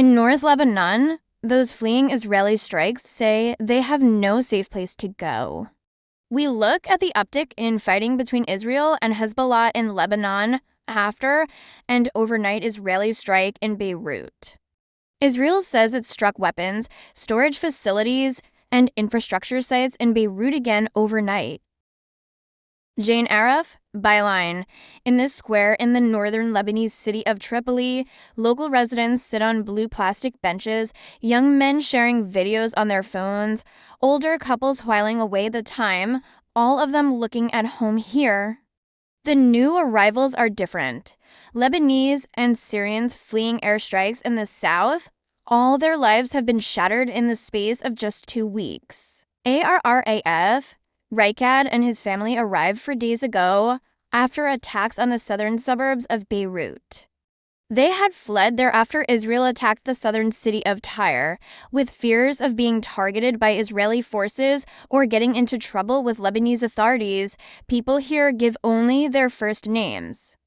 In North Lebanon, those fleeing Israeli strikes say they have no safe place to go. We look at the uptick in fighting between Israel and Hezbollah in Lebanon after and overnight Israeli strike in Beirut. Israel says it struck weapons, storage facilities, and infrastructure sites in Beirut again overnight. Jane Arif, byline. In this square in the northern Lebanese city of Tripoli, local residents sit on blue plastic benches, young men sharing videos on their phones, older couples whiling away the time, all of them looking at home here. The new arrivals are different. Lebanese and Syrians fleeing airstrikes in the south, all their lives have been shattered in the space of just 2 weeks. ARRAF, Raikad and his family arrived 4 days ago after attacks on the southern suburbs of Beirut. They had fled there after Israel attacked the southern city of Tyre, with fears of being targeted by Israeli forces or getting into trouble with Lebanese authorities. People here give only their first names.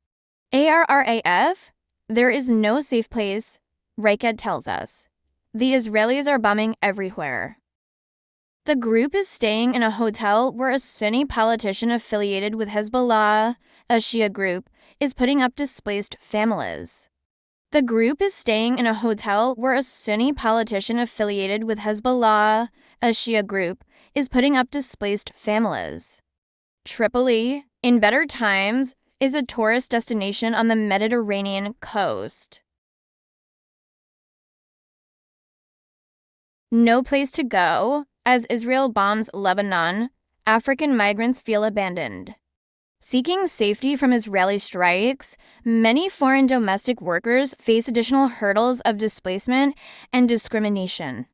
ARRAF, there is no safe place, Raikad tells us. The Israelis are bombing everywhere. The group is staying in a hotel where a Sunni politician affiliated with Hezbollah, a Shia group, is putting up displaced families. The group is staying in a hotel where a Sunni politician affiliated with Hezbollah, a Shia group, is putting up displaced families. Tripoli, in better times, is a tourist destination on the Mediterranean coast. No place to go. As Israel bombs Lebanon, African migrants feel abandoned. Seeking safety from Israeli strikes, many foreign domestic workers face additional hurdles of displacement and discrimination.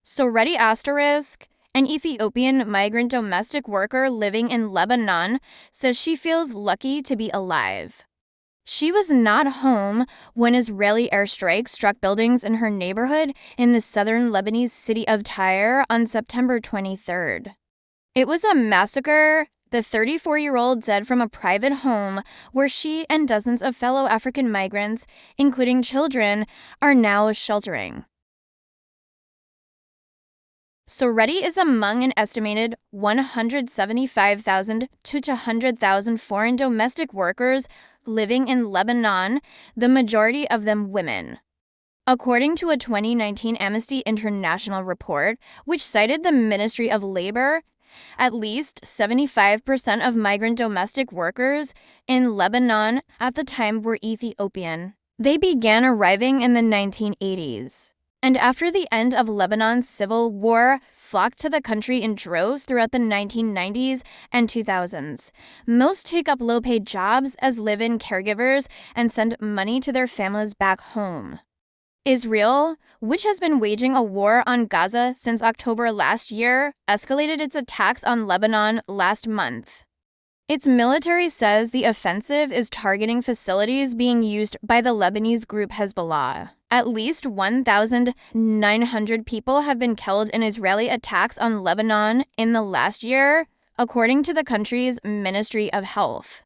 Soreti Asterisk, an Ethiopian migrant domestic worker living in Lebanon, says she feels lucky to be alive. She was not home when Israeli airstrikes struck buildings in her neighborhood in the southern Lebanese city of Tyre on September 23rd. It was a massacre, the 34-year-old said from a private home where she and dozens of fellow African migrants, including children, are now sheltering. Soreti is among an estimated 175,000 to 200,000 foreign domestic workers living in Lebanon, the majority of them women. According to a 2019 Amnesty International report, which cited the Ministry of Labor, at least 75% of migrant domestic workers in Lebanon at the time were Ethiopian. They began arriving in the 1980s. And after the end of Lebanon's civil war, flocked to the country in droves throughout the 1990s and 2000s. Most take up low-paid jobs as live-in caregivers and send money to their families back home. Israel, which has been waging a war on Gaza since October last year, escalated its attacks on Lebanon last month. Its military says the offensive is targeting facilities being used by the Lebanese group Hezbollah. At least 1,900 people have been killed in Israeli attacks on Lebanon in the last year, according to the country's Ministry of Health.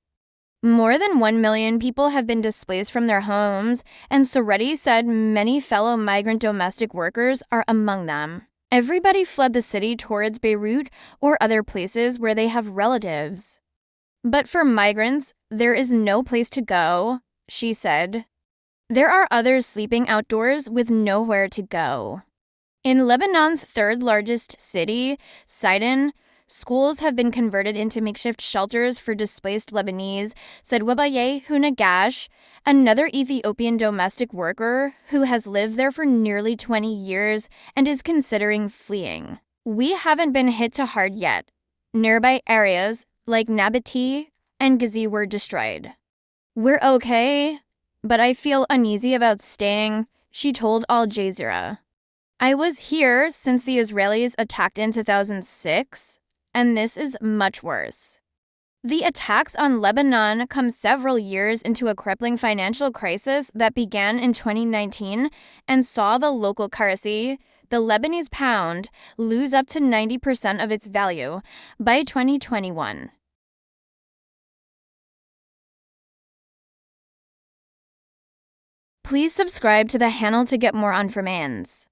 More than 1 million people have been displaced from their homes, and Soreti said many fellow migrant domestic workers are among them. Everybody fled the city towards Beirut or other places where they have relatives. But for migrants, there is no place to go, she said. There are others sleeping outdoors with nowhere to go. In Lebanon's third largest city, Sidon, schools have been converted into makeshift shelters for displaced Lebanese, said Webaye Hunagash, another Ethiopian domestic worker who has lived there for nearly 20 years and is considering fleeing. We haven't been hit too hard yet. Nearby areas like Nabati and Gazi were destroyed. We're okay, but I feel uneasy about staying, she told Al Jazeera. I was here since the Israelis attacked in 2006, and this is much worse. The attacks on Lebanon come several years into a crippling financial crisis that began in 2019 and saw the local currency, the Lebanese pound, lose up to 90% of its value by 2021. Please subscribe to the channel to get more informations.